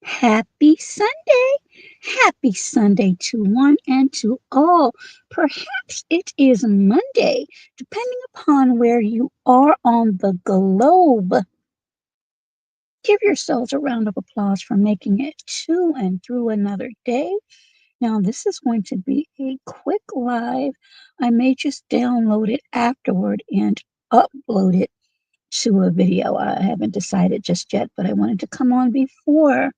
Happy Sunday. Happy Sunday to one and to all. Perhaps it is Monday, depending upon where you are on the globe. Give yourselves a round of applause for making it to and through another day. Now, this is going to be a quick live. I may just download it afterward and upload it to a video. I haven't decided just yet, but I wanted to come on before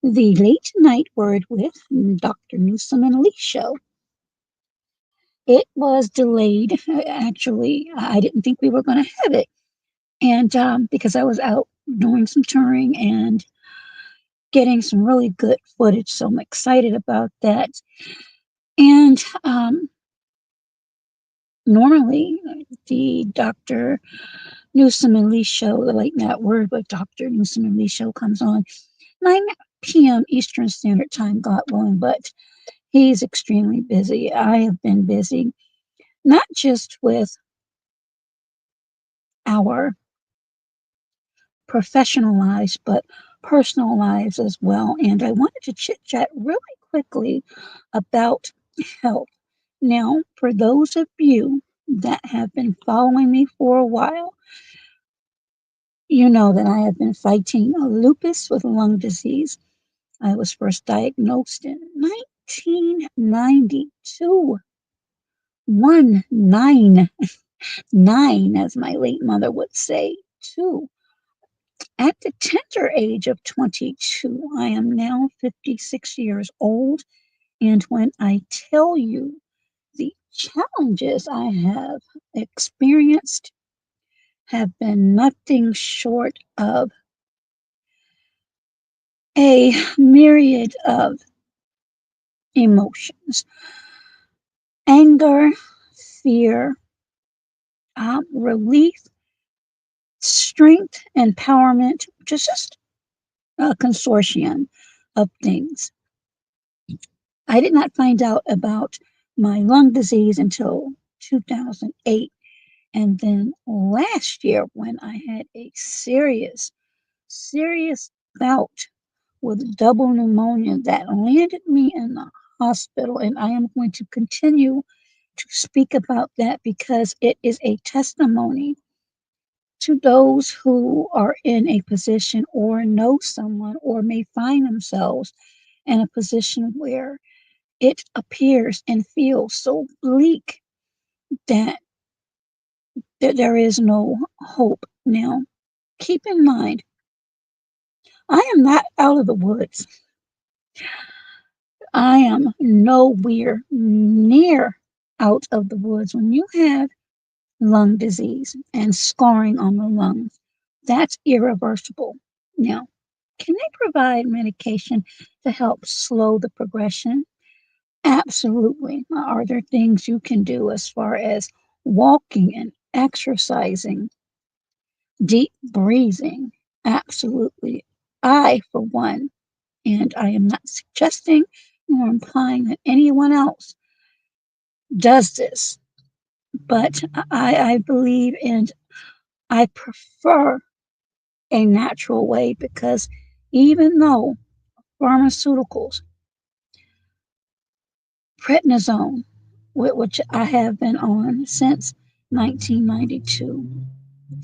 the Late Night Word with Dr. Newsom and Lee show. It was delayed. Actually, I didn't think we were going to have it. And because I was out doing some touring and getting some really good footage. So I'm excited about that. And normally, the Dr. Newsom and Lee show, the Late Night Word with Dr. Newsom and Lee show comes on 9 p.m. Eastern Standard Time, God willing, but he's extremely busy. I have been busy, not just with our professional lives, but personal lives as well. And I wanted to chit chat really quickly about health. Now, for those of you that have been following me for a while, you know that I have been fighting lupus with lung disease. I was first diagnosed in 1992. 199, as my late mother would say, two. At the tender age of 22, I am now 56 years old. And when I tell you the challenges I have experienced have been nothing short of a myriad of emotions: anger, fear, relief, strength, empowerment, just a consortium of things. I did not find out about my lung disease until 2008. And then last year, when I had a serious bout with double pneumonia that landed me in the hospital. And I am going to continue to speak about that because it is a testimony to those who are in a position or know someone or may find themselves in a position where it appears and feels so bleak that there is no hope. Now, keep in mind, I am not out of the woods. I am nowhere near out of the woods. When you have lung disease and scarring on the lungs, that's irreversible. Now, can they provide medication to help slow the progression? Absolutely. Are there things you can do as far as walking and exercising, deep breathing? Absolutely. I, for one, and I am not suggesting nor implying that anyone else does this, but I believe and I prefer a natural way because even though pharmaceuticals, prednisone, which I have been on since 1992,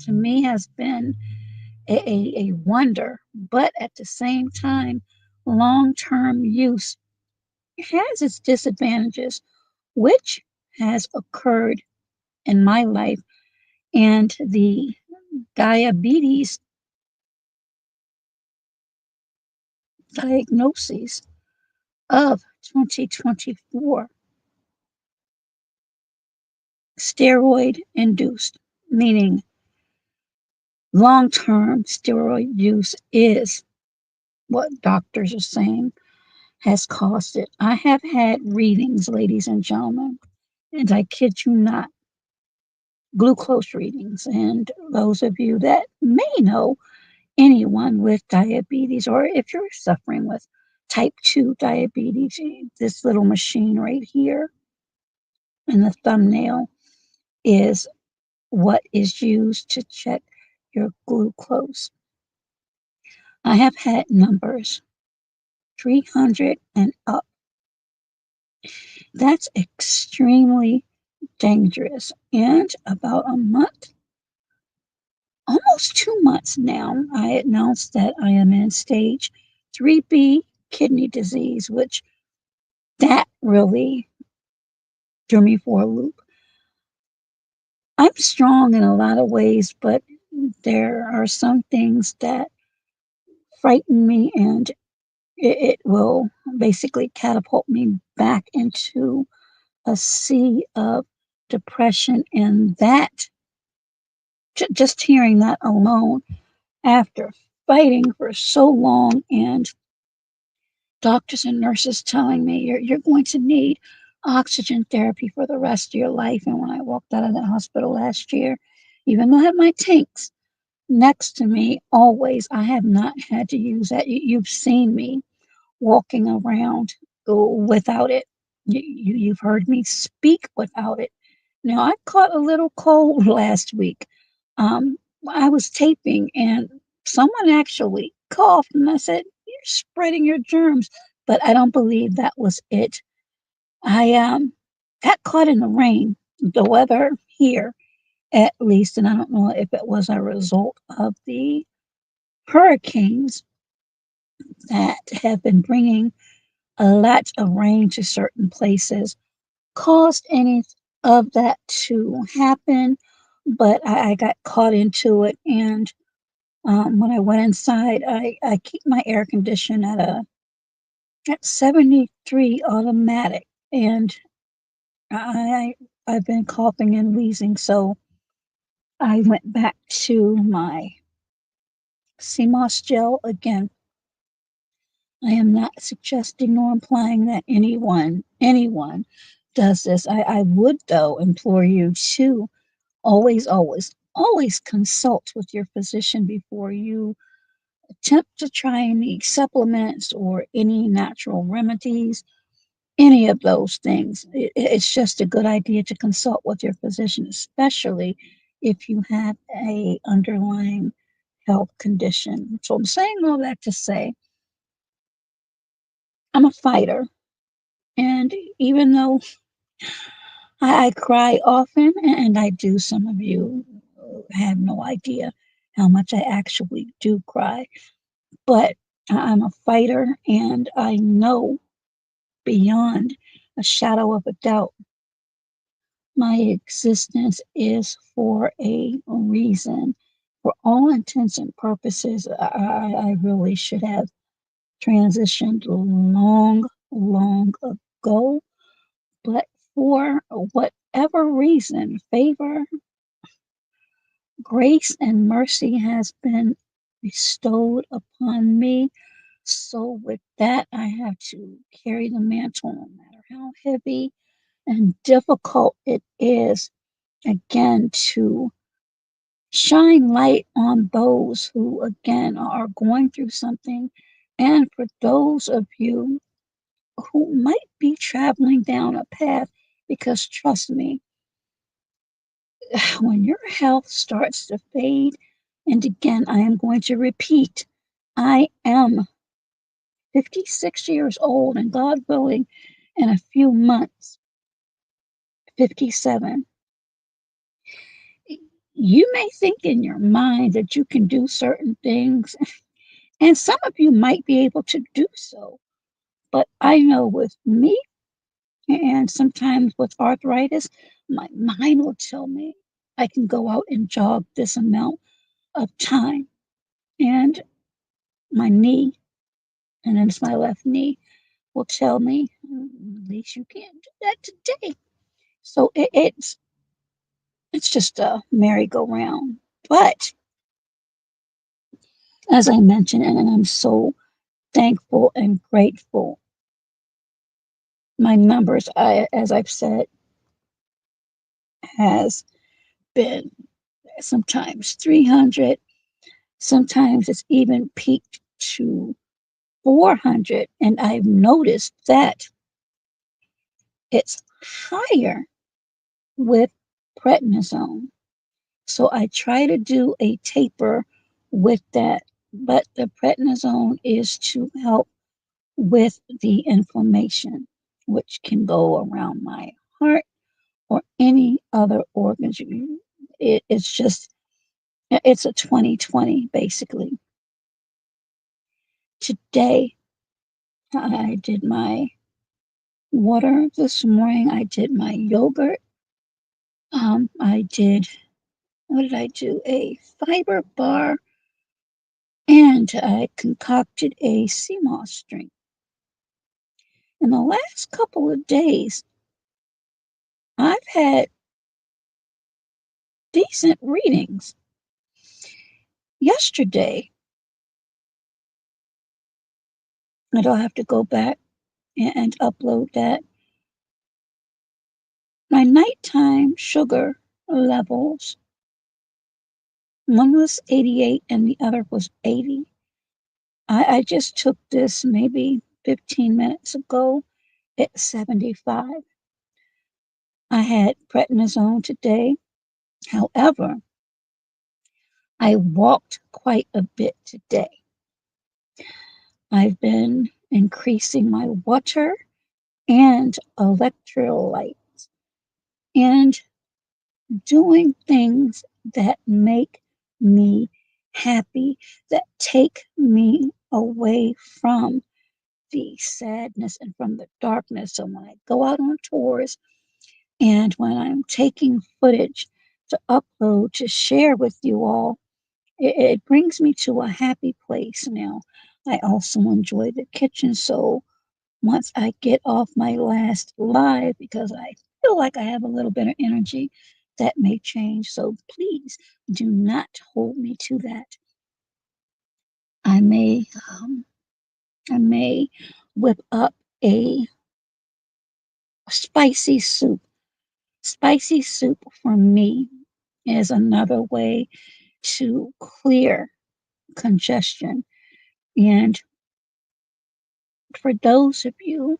to me has been a wonder, but at the same time, long term use has its disadvantages, which has occurred in my life. And the diabetes diagnoses of 2024, steroid induced, meaning long term steroid use is what doctors are saying has caused it. I have had readings, ladies and gentlemen, and I kid you not, glucose readings. And those of you that may know anyone with diabetes, or if you're suffering with type 2 diabetes, this little machine right here in the thumbnail is what is used to check your glucose. I have had numbers 300 and up. That's extremely dangerous. And about a month, almost 2 months now, I announced that I am in stage 3B kidney disease, which that really threw me for a loop. I'm strong in a lot of ways, but there are some things that frighten me, and it will basically catapult me back into a sea of depression. And that, just hearing that alone, after fighting for so long, and doctors and nurses telling me you're going to need oxygen therapy for the rest of your life. And when I walked out of that hospital last year, even though I had my tanks next to me always, I have not had to use that. You've seen me walking around without it. You've heard me speak without it. Now, I caught a little cold last week. Um, I was taping and someone actually coughed, and I said, "You're spreading your germs." But I don't believe that was it. I got caught in the rain, the weather here at least, and I don't know if it was a result of the hurricanes that have been bringing a lot of rain to certain places, caused any of that to happen. But I got caught into it, and when I went inside, I keep my air condition at 73 automatic, and I I've been coughing and wheezing, so I went back to my CMOS gel again. I am not suggesting nor implying that anyone does this. I would, though, implore you to always consult with your physician before you attempt to try any supplements or any natural remedies, any of those things. It's just a good idea to consult with your physician, especially if you have a underlying health condition. So I'm saying all that to say I'm a fighter. And even though I cry often, and I do, some of you have no idea how much I actually do cry, but I'm a fighter, and I know beyond a shadow of a doubt my existence is for a reason. For all intents and purposes, I really should have transitioned long ago. But for whatever reason, favor, grace, and mercy has been bestowed upon me. So, with that, I have to carry the mantle no matter how heavy and difficult it is, again, to shine light on those who, again, are going through something. And for those of you who might be traveling down a path, because trust me, when your health starts to fade, and again, I am going to repeat, I am 56 years old, and God willing, in a few months, 57. You may think in your mind that you can do certain things, and some of you might be able to do so. But I know with me, and sometimes with arthritis, my mind will tell me I can go out and jog this amount of time. And my knee, and then it's my left knee, will tell me, at least you can't do that today. So it's just a merry-go-round. But as I mentioned, and I'm so thankful and grateful, my numbers, as I've said, has been sometimes 300, sometimes it's even peaked to 400, and I've noticed that it's higher with prednisone. So I try to do a taper with that, but the prednisone is to help with the inflammation, which can go around my heart or any other organs. It's just, it's a 2020 basically. Today, I did my water this morning. I did my yogurt. I did, what did I do? A fiber bar, and I concocted a sea moss drink. In the last couple of days, I've had decent readings. Yesterday, and I'll have to go back and upload that. My nighttime sugar levels, one was 88 and the other was 80. I just took this maybe 15 minutes ago at 75. I had prednisone today. However, I walked quite a bit today. I've been increasing my water and electrolytes and doing things that make me happy, that take me away from the sadness and from the darkness. So when I go out on tours and when I'm taking footage to upload, to share with you all, it brings me to a happy place. Now, I also enjoy the kitchen. So once I get off my last live, because I feel like I have a little bit of energy, that may change. So please do not hold me to that. I may, um, I may whip up a spicy soup. Spicy soup for me is another way to clear congestion. And for those of you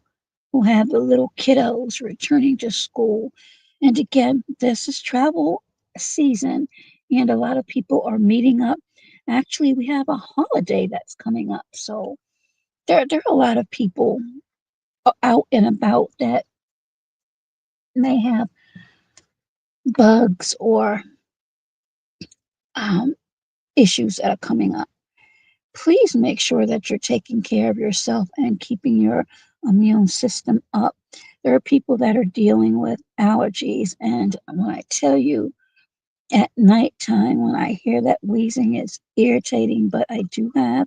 who have the little kiddos returning to school, and again, this is travel season, and a lot of people are meeting up. Actually, we have a holiday that's coming up. So there are a lot of people out and about that may have bugs or um, issues that are coming up. Please make sure that you're taking care of yourself and keeping your immune system up. There are people that are dealing with allergies, and when I tell you at nighttime, when I hear that wheezing, it's irritating, but I do have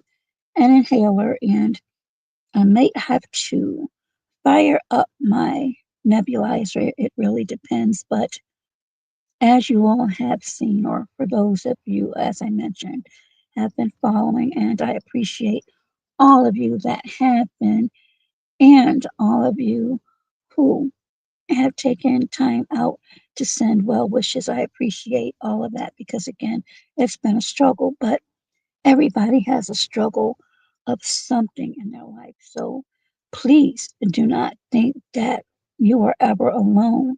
an inhaler, and I may have to fire up my nebulizer. It really depends, but as you all have seen, or for those of you, as I mentioned, have been following, and I appreciate all of you that have been, and all of you who have taken time out to send well wishes. I appreciate all of that because, again, it's been a struggle, but everybody has a struggle of something in their life. So please do not think that you are ever alone.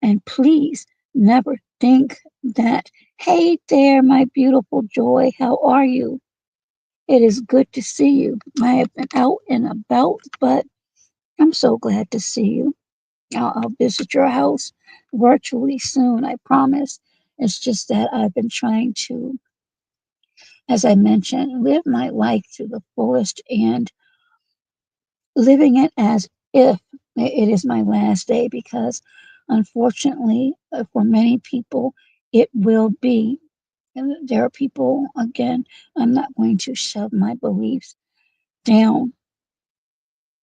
And please never think that, hey there, my beautiful joy, how are you? It is good to see you. I have been out and about, but I'm so glad to see you. I'll visit your house virtually soon, I promise. It's just that I've been trying to, as I mentioned, live my life to the fullest and living it as if it is my last day because unfortunately, for many people, it will be. And there are people, again, I'm not going to shove my beliefs down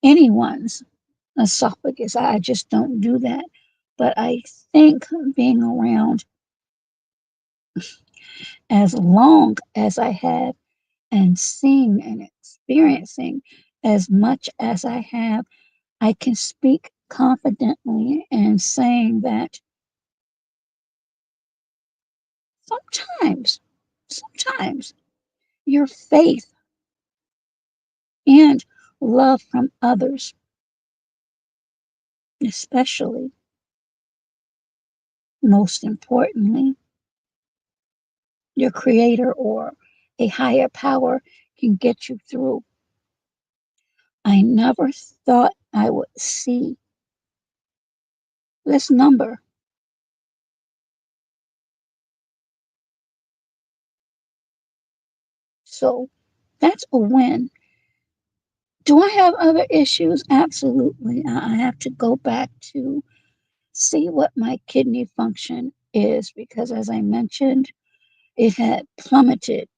anyone's esophagus. I just don't do that. But I think being around as long as I have and seeing and experiencing as much as I have, I can speak confidently and saying that sometimes your faith and love from others, especially most importantly, your creator or a higher power can get you through I never thought I would see this number. So that's a win. Do I have other issues? Absolutely. I have to go back to see what my kidney function is because, as I mentioned, it had plummeted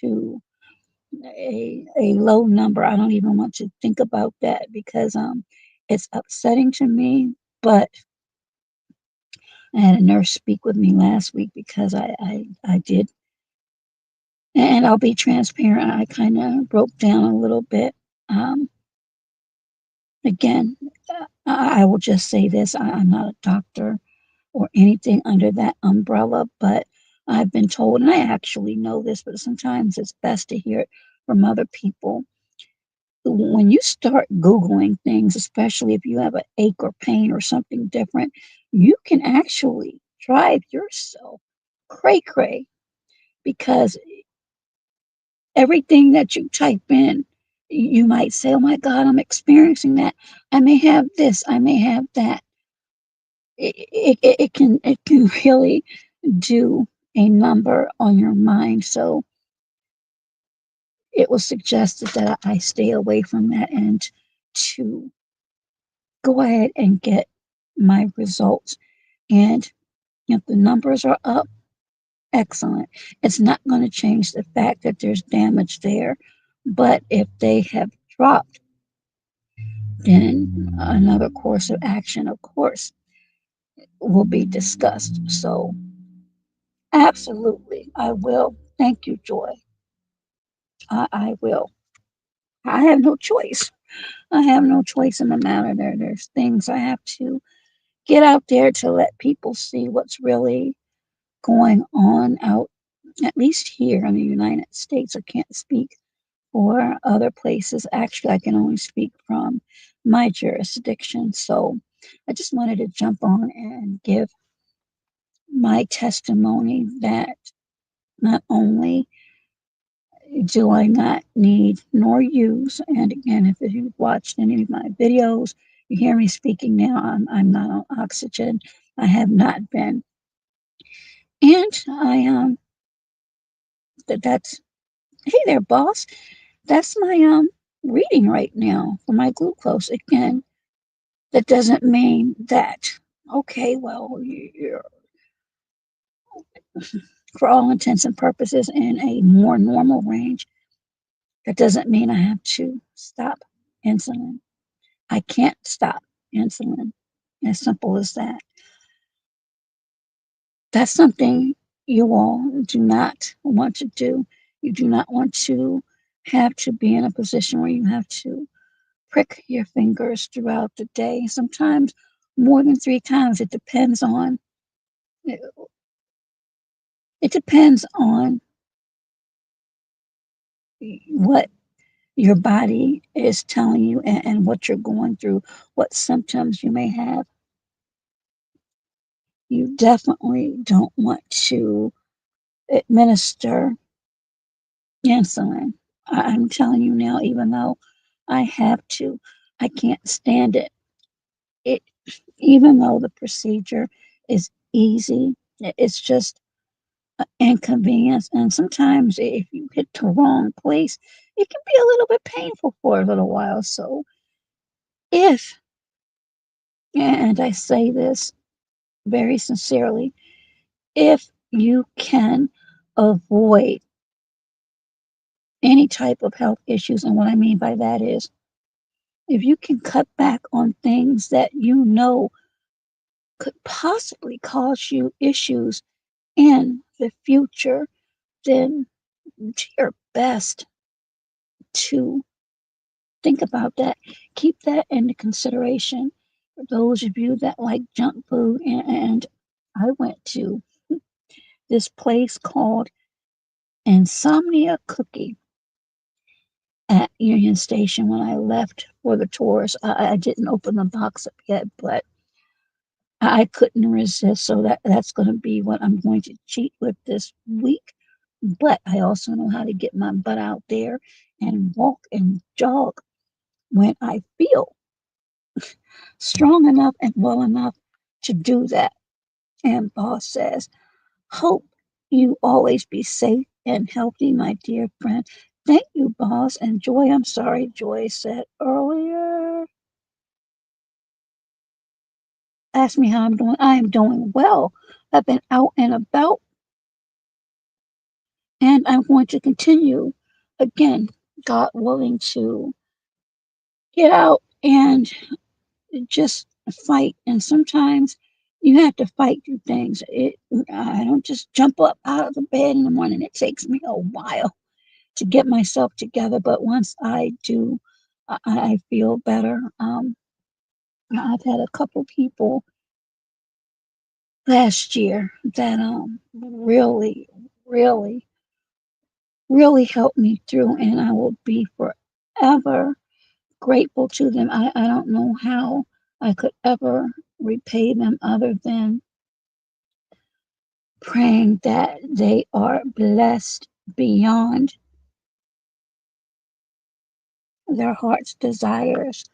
to a low number. I don't even want to think about that because it's upsetting to me. But I had a nurse speak with me last week because I did, and I'll be transparent. I kind of broke down a little bit. Um, again, I will just say this: I'm not a doctor or anything under that umbrella, but I've been told, and I actually know this, but sometimes it's best to hear it from other people. When you start Googling things, especially if you have an ache or pain or something different, you can actually drive yourself cray cray because everything that you type in, you might say, oh my God, I'm experiencing that. I may have this, I may have that. It can really do a number on your mind. So it was suggested that I stay away from that and to go ahead and get my results. And if the numbers are up, excellent. It's not going to change the fact that there's damage there. But if they have dropped, then another course of action, of course, will be discussed. So, absolutely, I will. Thank you, Joy. I will. I have no choice. I have no choice in the matter. There's things I have to get out there to let people see what's really going on out, at least here in the United States. I can't speak for other places. Actually, I can only speak from my jurisdiction. So I just wanted to jump on and give my testimony that not only do I not need nor use, and again, if you've watched any of my videos, you hear me speaking now, I'm not on oxygen. I have not been. And that's, hey there, boss. That's my reading right now for my glucose. Again, that doesn't mean that, okay, well, you're for all intents and purposes in a more normal range. That doesn't mean I have to stop insulin. I can't stop insulin. As simple as that. That's something you all do not want to do. You do not want to have to be in a position where you have to prick your fingers throughout the day. Sometimes more than 3 times. It depends on what your body is telling you and what you're going through, what symptoms you may have. You definitely don't want to administer insulin. I'm telling you now, even though I have to, I can't stand it. It even though the procedure is easy, it's just inconvenience. And sometimes if you hit the wrong place, it can be a little bit painful for a little while. So if, and I say this very sincerely, if you can avoid any type of health issues, and what I mean by that is if you can cut back on things that you know could possibly cause you issues in the future, then do your best to think about that. Keep that into consideration for those of you that like junk food. And I went to this place called Insomnia Cookie at Union Station when I left for the tours. I didn't open the box up yet, but I couldn't resist. So that's going to be what I'm going to cheat with this week. But I also know how to get my butt out there and walk and jog when I feel strong enough and well enough to do that. And boss says, hope you always be safe and healthy, my dear friend. Thank you, boss. And Joy, I'm sorry, Joy said earlier. Asked me how I'm doing. I am doing well. I've been out and about, and I'm going to continue again, God willing, to get out and just fight. And sometimes you have to fight through things. I don't just jump up out of the bed in the morning. It takes me a while to get myself together, but once I do, I feel better. I've had a couple people last year that really, really, really helped me through, and I will be forever grateful to them. I don't know how I could ever repay them other than praying that they are blessed beyond their heart's desires,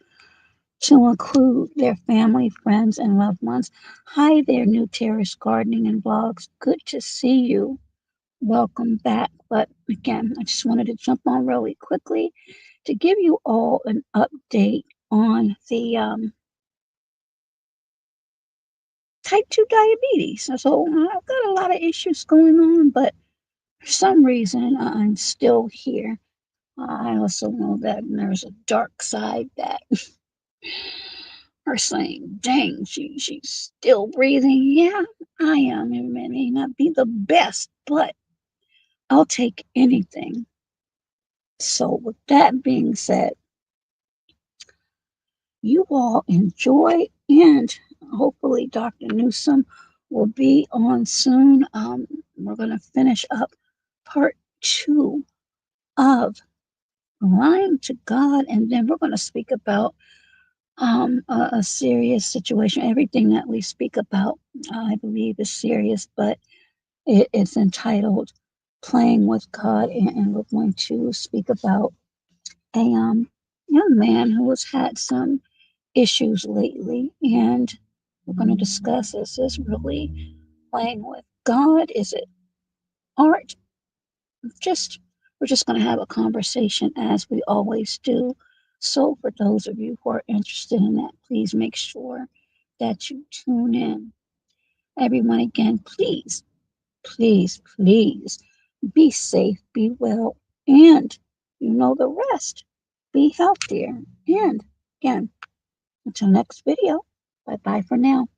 to include their family, friends, and loved ones. Hi there, New Terrace Gardening and Vlogs. Good to see you. Welcome back. But again, I just wanted to jump on really quickly to give you all an update on the type 2 diabetes. So I've got a lot of issues going on, but for some reason I'm still here. I also know that there's a dark side that are saying, dang, she's still breathing. Yeah, I am. It may not be the best, but I'll take anything. So, with that being said, you all enjoy, and hopefully, Dr. Newsom will be on soon. We're going to finish up part 2 of Lying to God, and then we're going to speak about a serious situation. Everything that we speak about, I believe, is serious, but it's entitled Playing with God, and we're going to speak about a young man who has had some issues lately, and we're going to discuss, is this really playing with God? Is it art? Just we're just going to have a conversation as we always do. So for those of you who are interested in that, please make sure that you tune in. Everyone, again, please, please, please be safe, be well, and you know the rest. Be healthier. And again, until next video, bye bye for now.